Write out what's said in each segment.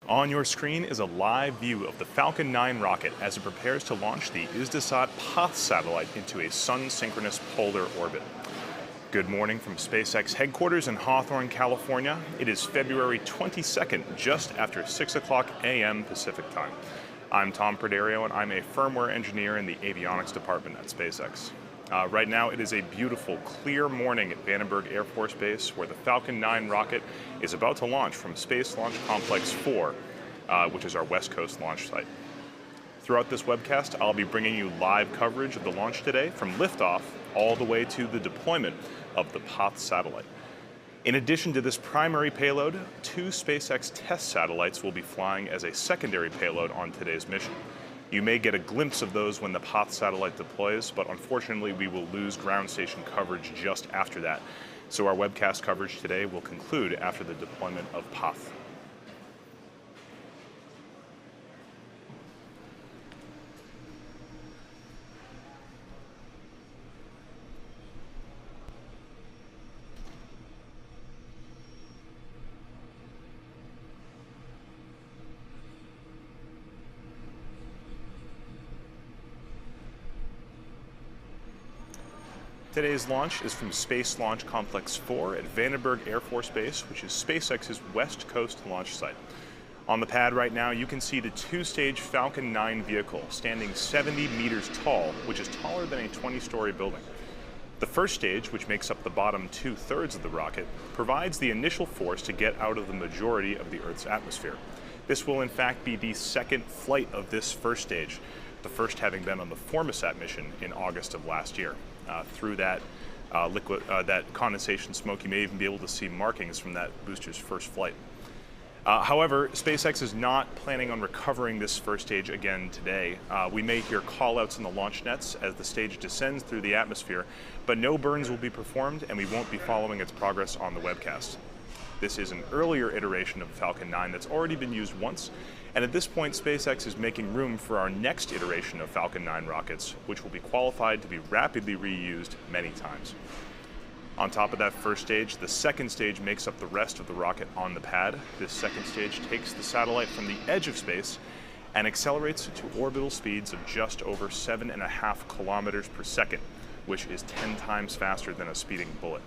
On your screen is a live view of the Falcon 9 rocket as it prepares to launch the Hisdesat PAZ satellite into a sun-synchronous polar orbit. Good morning from SpaceX headquarters in Hawthorne, California. It is February 22nd, just after 6 o'clock a.m. Pacific time. I'm Tom Perderio, and I'm a firmware engineer in the avionics department at SpaceX. Right now, it is a beautiful, clear morning at Vandenberg Air Force Base, where the Falcon 9 rocket is about to launch from Space Launch Complex 4, which is our West Coast launch site. Throughout this webcast, I'll be bringing you live coverage of the launch today, from liftoff all the way to the deployment of the PAZ satellite. In addition to this primary payload, 2 SpaceX test satellites will be flying as a secondary payload on today's mission. You may get a glimpse of those when the PAZ satellite deploys, but unfortunately we will lose ground station coverage just after that. So our webcast coverage today will conclude after the deployment of PAZ. Today's launch is from Space Launch Complex 4 at Vandenberg Air Force Base, which is SpaceX's West Coast launch site. On the pad right now, you can see the 2-stage Falcon 9 vehicle standing 70 meters tall, which is taller than a 20-story building. The first stage, which makes up the bottom 2/3 of the rocket, provides the initial force to get out of the majority of the Earth's atmosphere. This will in fact be the second flight of this first stage, the first having been on the Hisdesat mission in August of last year. Through that that condensation smoke, you may even be able to see markings from that booster's first flight. However, SpaceX is not planning on recovering this first stage again today. We may hear call-outs in the launch nets as the stage descends through the atmosphere, but no burns will be performed, and we won't be following its progress on the webcast. This is an earlier iteration of Falcon 9 that's already been used once, and at this point, SpaceX is making room for our next iteration of Falcon 9 rockets, which will be qualified to be rapidly reused many times. On top of that first stage, the second stage makes up the rest of the rocket on the pad. This second stage takes the satellite from the edge of space and accelerates it to orbital speeds of just over 7.5 kilometers per second, which is 10 times faster than a speeding bullet.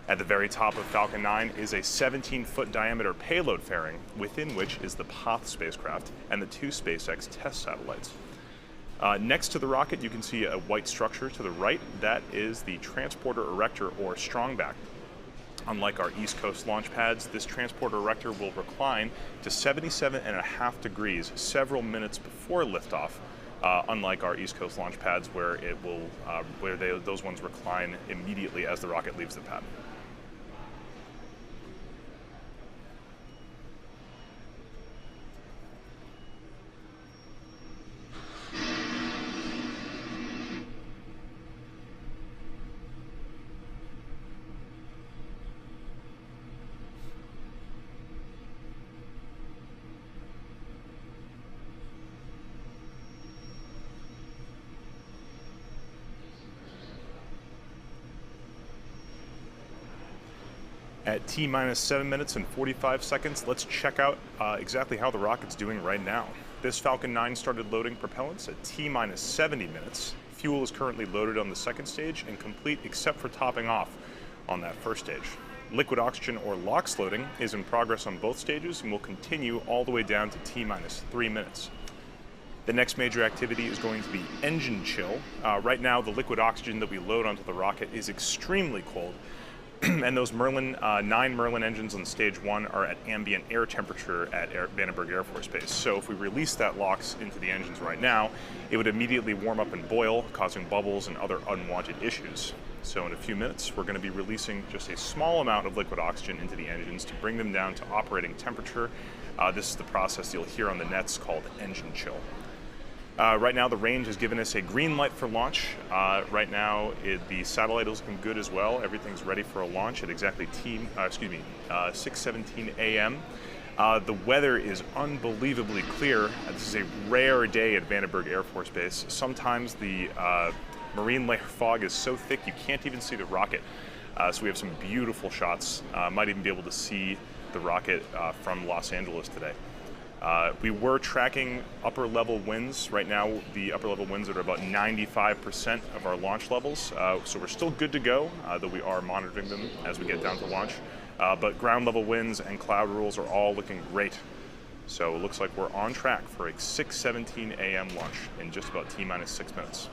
At the very top of Falcon 9 is a 17-foot diameter payload fairing, within which is the PAZ spacecraft and the 2 SpaceX test satellites. Next to the rocket, you can see a white structure to the right. That is the transporter erector, or strongback. Unlike our East Coast launch pads, this transporter erector will recline to 77.5 degrees several minutes before liftoff, unlike our East Coast launch pads, where it will, those ones recline immediately as the rocket leaves the pad. At T-minus 7 minutes and 45 seconds, let's check out exactly how the rocket's doing right now. This Falcon 9 started loading propellants at T-minus 70 minutes. Fuel is currently loaded on the second stage and complete except for topping off on that first stage. Liquid oxygen, or LOX, loading is in progress on both stages and will continue all the way down to T-minus 3 minutes. The next major activity is going to be engine chill. Right now, the liquid oxygen that we load onto the rocket is extremely cold, and those 9 Merlin engines on stage 1 are at ambient air temperature at Vandenberg Air Force Base. So if we release that LOX into the engines right now, it would immediately warm up and boil, causing bubbles and other unwanted issues. So in a few minutes, we're going to be releasing just a small amount of liquid oxygen into the engines to bring them down to operating temperature. This is the process you'll hear on the nets called engine chill. Right now, the range has given us a green light for launch. Right now, the satellite is looking good as well. Everything's ready for a launch at exactly 6:17 a.m. The weather is unbelievably clear. This is a rare day at Vandenberg Air Force Base. Sometimes the marine layer fog is so thick you can't even see the rocket. So we have some beautiful shots. Might even be able to see the rocket from Los Angeles today. We were tracking upper level winds. Right now, the upper level winds are about 95% of our launch levels. So we're still good to go, though we are monitoring them as we get down to launch. But ground level winds and cloud rules are all looking great. So it looks like we're on track for a 6:17 a.m. launch in just about T-minus 6 minutes.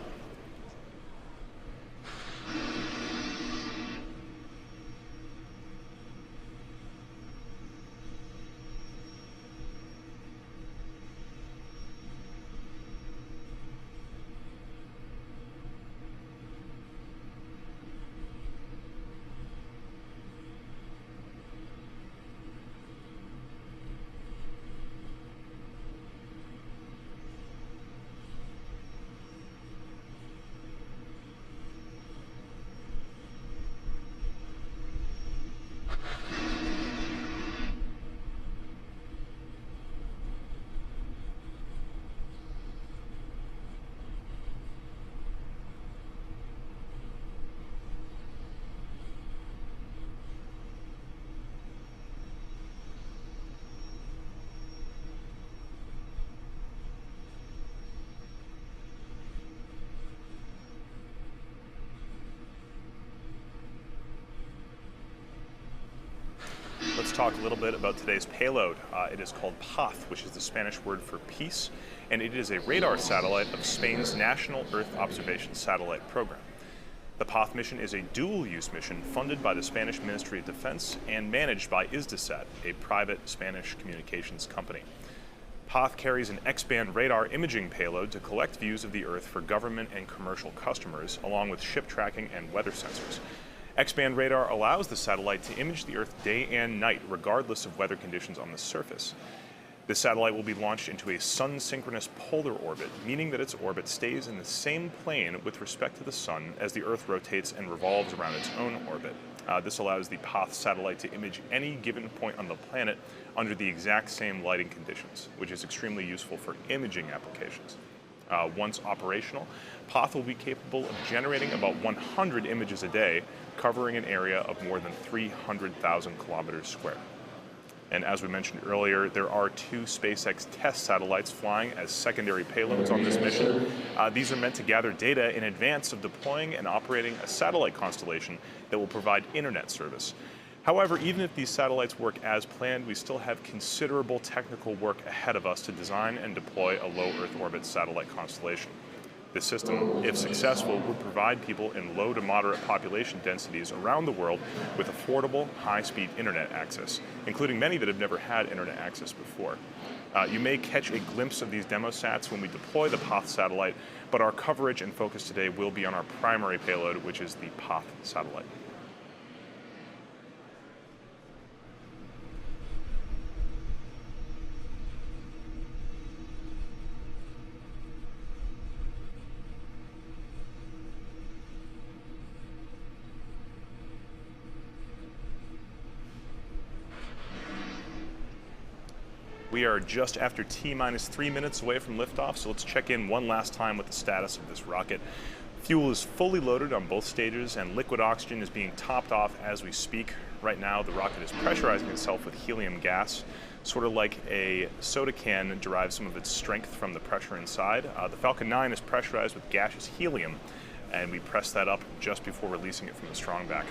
Let's talk a little bit about today's payload. It is called PAZ, which is the Spanish word for peace, and it is a radar satellite of Spain's National Earth Observation Satellite Program. The PAZ mission is a dual-use mission funded by the Spanish Ministry of Defense and managed by Hisdesat, a private Spanish communications company. PAZ carries an X-Band radar imaging payload to collect views of the Earth for government and commercial customers, along with ship tracking and weather sensors. X-Band radar allows the satellite to image the Earth day and night, regardless of weather conditions on the surface. This satellite will be launched into a sun-synchronous polar orbit, meaning that its orbit stays in the same plane with respect to the Sun as the Earth rotates and revolves around its own orbit. This allows the PAZ satellite to image any given point on the planet under the exact same lighting conditions, which is extremely useful for imaging applications. Once operational, PAZ will be capable of generating about 100 images a day, covering an area of more than 300,000 kilometers square. And as we mentioned earlier, there are 2 SpaceX test satellites flying as secondary payloads on this mission. These are meant to gather data in advance of deploying and operating a satellite constellation that will provide internet service. However, even if these satellites work as planned, we still have considerable technical work ahead of us to design and deploy a low Earth orbit satellite constellation. This system, if successful, would provide people in low to moderate population densities around the world with affordable, high-speed internet access, including many that have never had internet access before. You may catch a glimpse of these demosats when we deploy the PAZ satellite, but our coverage and focus today will be on our primary payload, which is the PAZ satellite. We are just after T-minus 3 minutes away from liftoff, so let's check in one last time with the status of this rocket. Fuel is fully loaded on both stages, and liquid oxygen is being topped off as we speak. Right now, the rocket is pressurizing itself with helium gas, sort of like a soda can derives some of its strength from the pressure inside. The Falcon 9 is pressurized with gaseous helium, and we press that up just before releasing it from the strongback.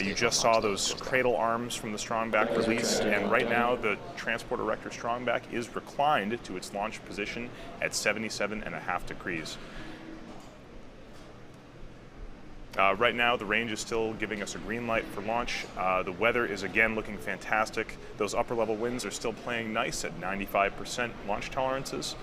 You just saw those cradle arms from the strongback released, and right now the transport erector strongback is reclined to its launch position at 77.5 degrees. Right now the range is still giving us a green light for launch. The weather is again looking fantastic. Those upper level winds are still playing nice at 95% launch tolerances.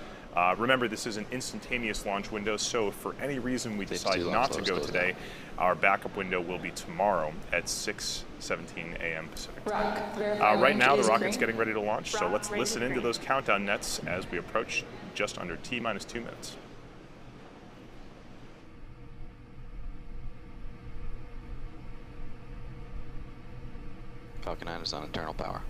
Remember, this is an instantaneous launch window, so if for any reason we decide not to go today, our backup window will be tomorrow at 6:17 a.m. Pacific. Right now, the rocket's getting ready to launch, so let's listen into those countdown nets as we approach just under T-minus 2 minutes. Falcon 9 is on internal power.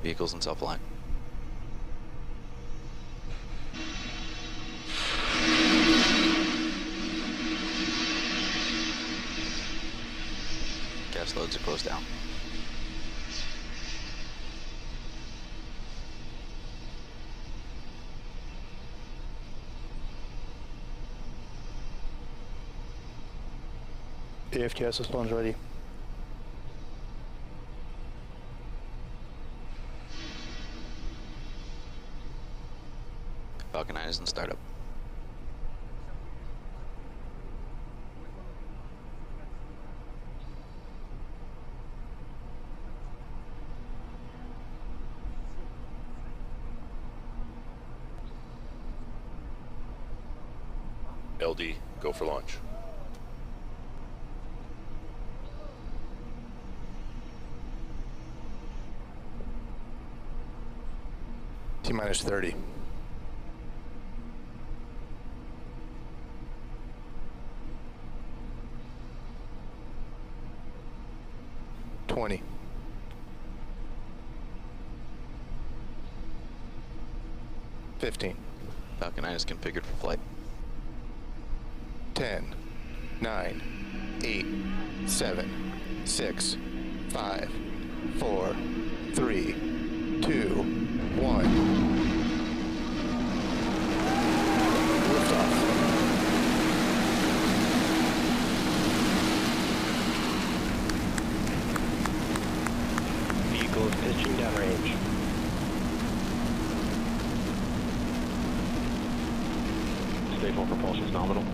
Vehicles in self-line. thrust loads are closed down. AFTS response ready. Falcon 9 is in startup. LD, go for launch. T-minus 30. $20. 15. Falcon 9 is configured for flight. 10, 9, 8, 7, 6, 5, 4, 3, 2, 1. Liftoff. Vehicle is pitching downrange. Stage 1 propulsion is nominal.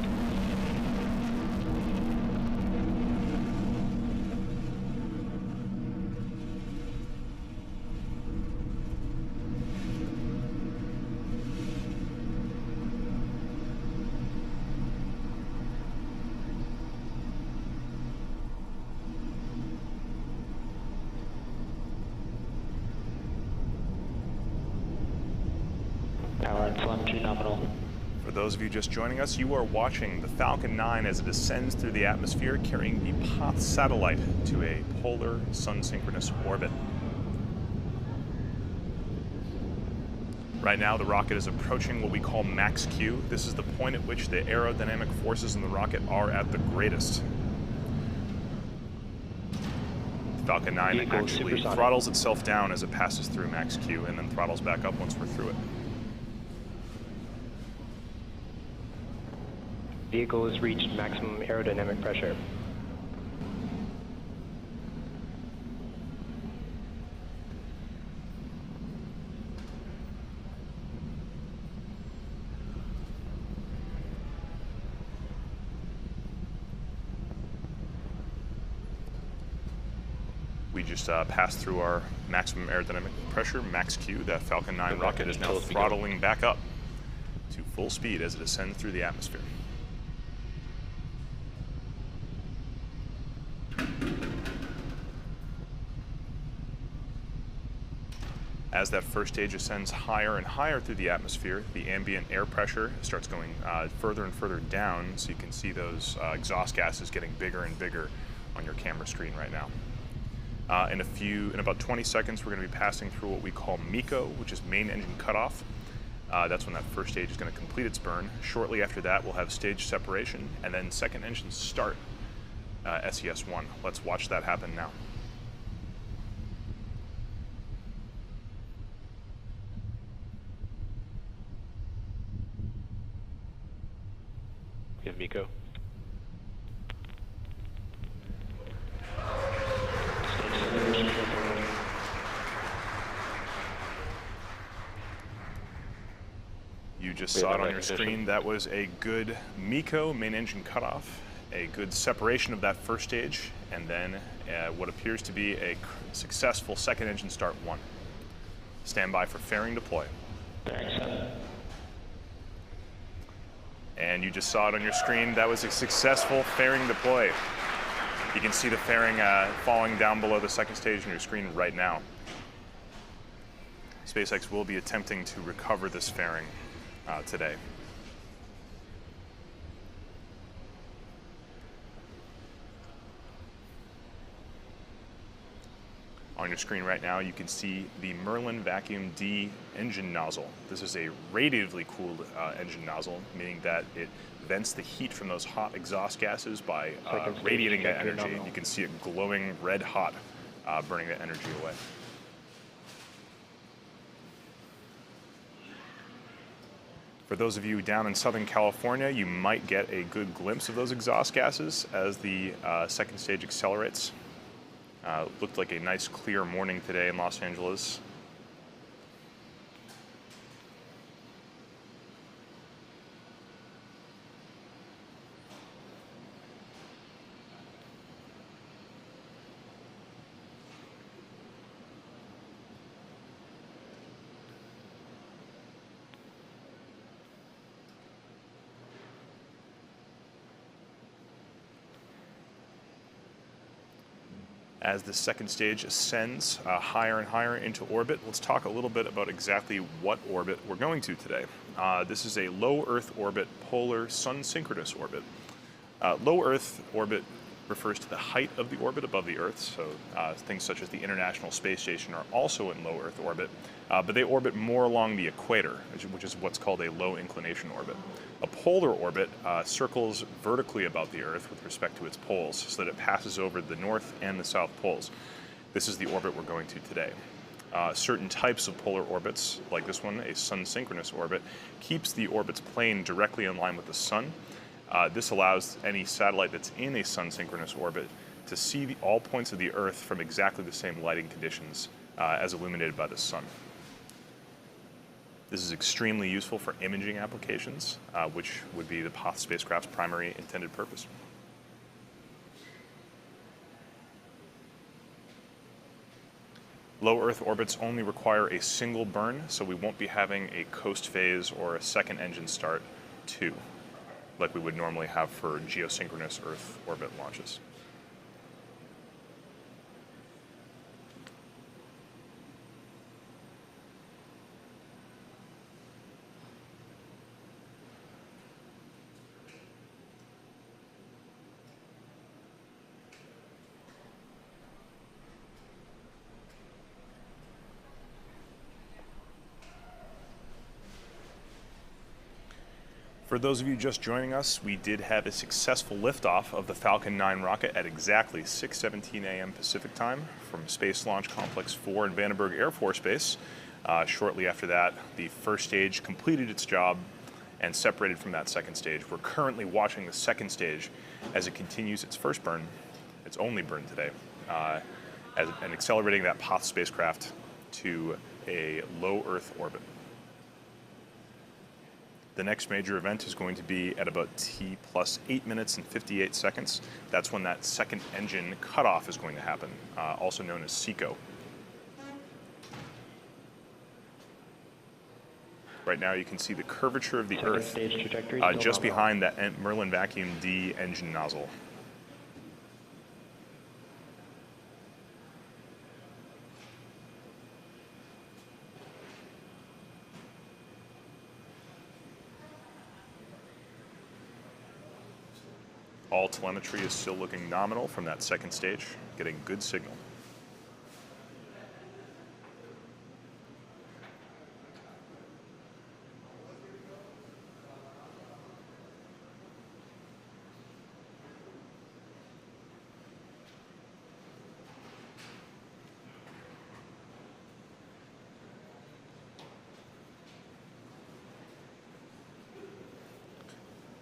Power and telemetry nominal. For those of you just joining us, you are watching the Falcon 9 as it descends through the atmosphere, carrying the PAZ satellite to a polar sun-synchronous orbit. Right now, the rocket is approaching what we call max Q. This is the point at which the aerodynamic forces in the rocket are at the greatest. Falcon 9 Vehicle actually supersonic. throttles itself down as it passes through max Q and then throttles back up once we're through it. Vehicle has reached maximum aerodynamic pressure. We just passed through our maximum aerodynamic pressure, max Q. That Falcon 9 rocket is now throttling back up to full speed as it ascends through the atmosphere. As that first stage ascends higher and higher through the atmosphere, the ambient air pressure starts going further and further down, so you can see those exhaust gases getting bigger and bigger on your camera screen right now. In about 20 seconds, we're going to be passing through what we call MECO, which is main engine cutoff. That's when that first stage is going to complete its burn. Shortly after that, we'll have stage separation, and then second engine start, SES-1. Let's watch that happen now. We have MECO. You just saw it on your screen. That was a good MECO, main engine cutoff, a good separation of that first stage, and then what appears to be a successful second engine start 1. Stand by for fairing deploy. And you just saw it on your screen. That was a successful fairing deploy. You can see the fairing falling down below the second stage on your screen right now. SpaceX will be attempting to recover this fairing today. On your screen right now, you can see the Merlin Vacuum D engine nozzle. This is a radiatively cooled engine nozzle, meaning that it vents the heat from those hot exhaust gases by radiating that energy. And you can see it glowing red hot, burning that energy away. For those of you down in Southern California, you might get a good glimpse of those exhaust gases as the second stage accelerates. Looked like a nice clear morning today in Los Angeles. As the second stage ascends higher and higher into orbit, let's talk a little bit about exactly what orbit we're going to today. This is a low Earth orbit polar sun-synchronous orbit. Low Earth orbit refers to the height of the orbit above the Earth, so things such as the International Space Station are also in low Earth orbit, but they orbit more along the equator, which is what's called a low inclination orbit. A polar orbit circles vertically about the Earth with respect to its poles, so that it passes over the north and the south poles. This is the orbit we're going to today. Certain types of polar orbits, like this one, a sun-synchronous orbit, keeps the orbit's plane directly in line with the sun. This allows any satellite that's in a sun-synchronous orbit to see all points of the Earth from exactly the same lighting conditions as illuminated by the sun. This is extremely useful for imaging applications, which would be the PAZ spacecraft's primary intended purpose. Low Earth orbits only require a single burn, so we won't be having a coast phase or a second engine start 2, like we would normally have for geosynchronous Earth orbit launches. For those of you just joining us, we did have a successful liftoff of the Falcon 9 rocket at exactly 6:17 a.m. Pacific time from Space Launch Complex 4 in Vandenberg Air Force Base. Shortly after that, the first stage completed its job and separated from that second stage. We're currently watching the second stage as it continues its first burn, its only burn today, and accelerating that PAZ spacecraft to a low Earth orbit. The next major event is going to be at about T plus 8 minutes and 58 seconds. That's when that second engine cutoff is going to happen, also known as SECO. Right now you can see the curvature of the Earth just behind that Merlin Vacuum D engine nozzle. All telemetry is still looking nominal from that second stage, getting good signal.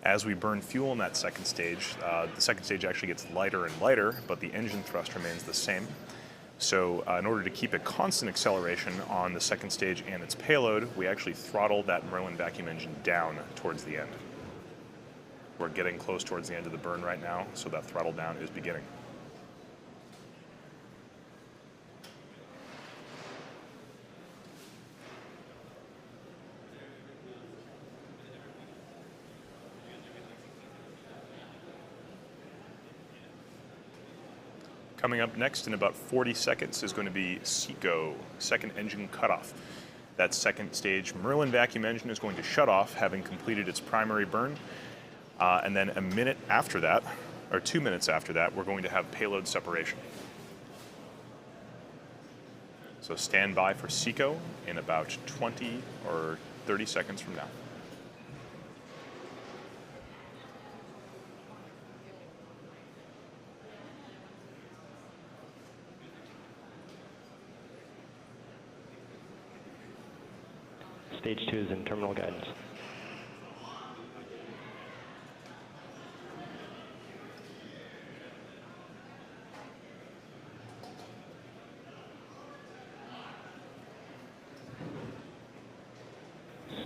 As we burn fuel in that second stage, the second stage actually gets lighter and lighter, but the engine thrust remains the same. So in order to keep a constant acceleration on the second stage and its payload, we actually throttled that Merlin vacuum engine down towards the end. We're getting close towards the end of the burn right now, so that throttle down is beginning. Coming up next in about 40 seconds is going to be SECO, second engine cutoff. That second stage Merlin vacuum engine is going to shut off, having completed its primary burn. And then a minute after that, or 2 minutes after that, we're going to have payload separation. So stand by for SECO in about 20 or 30 seconds from now. Stage 2 is in terminal guidance.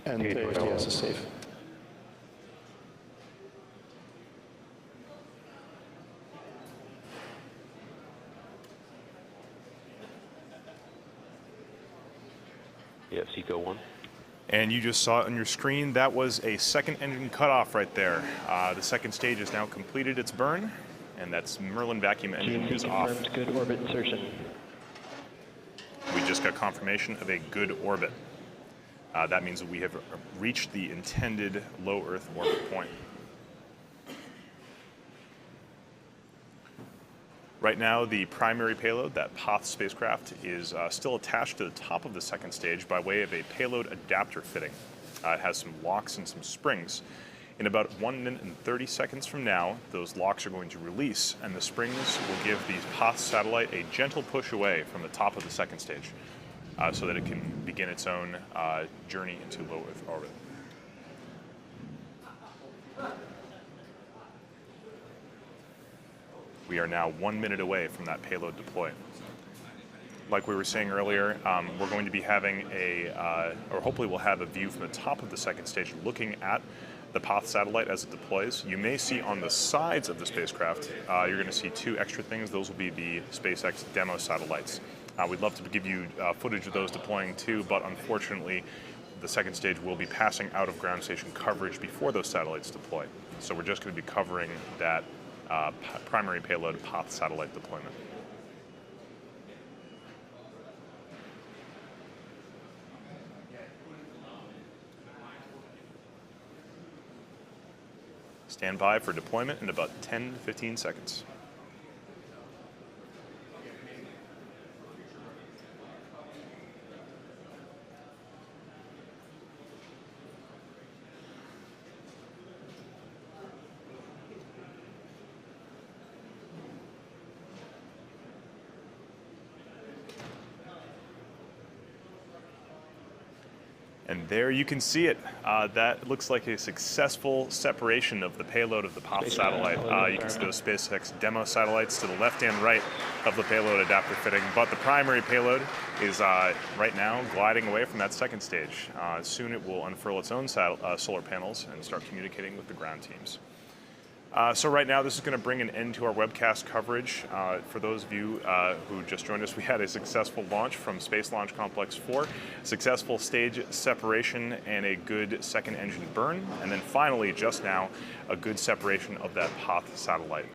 And Okay, the go. ATS is safe. You have SECO 1. And you just saw it on your screen, that was a second engine cutoff right there. The second stage has now completed its burn, and that's Merlin vacuum engine GNC is off. confirms good orbit insertion. We just got confirmation of a good orbit. That means that we have reached the intended low Earth orbit point. Right now, the primary payload, that PAZ spacecraft, is still attached to the top of the second stage by way of a payload adapter fitting. It has some locks and some springs. In about 1 minute and 30 seconds from now, those locks are going to release, and the springs will give the PAZ satellite a gentle push away from the top of the second stage so that it can begin its own journey into low Earth orbit. We are now 1 minute away from that payload deploy. Like we were saying earlier, we're going to be having or hopefully we'll have a view from the top of the second stage looking at the PAZ satellite as it deploys. You may see on the sides of the spacecraft, you're going to see 2 extra things. Those will be the SpaceX demo satellites. We'd love to give you footage of those deploying too, but unfortunately, the second stage will be passing out of ground station coverage before those satellites deploy. So we're just going to be covering that primary payload PAZ satellite deployment. Stand by for deployment in about 10 to 15 seconds. And there you can see it. That looks like a successful separation of the payload of the PAZ satellite. You can see those SpaceX demo satellites to the left and right of the payload adapter fitting. But the primary payload is right now gliding away from that second stage. Soon it will unfurl its own solar panels and start communicating with the ground teams. So right now, this is going to bring an end to our webcast coverage. For those of you who just joined us, we had a successful launch from Space Launch Complex 4, successful stage separation and a good second engine burn, and then finally, just now, a good separation of that PAZ satellite.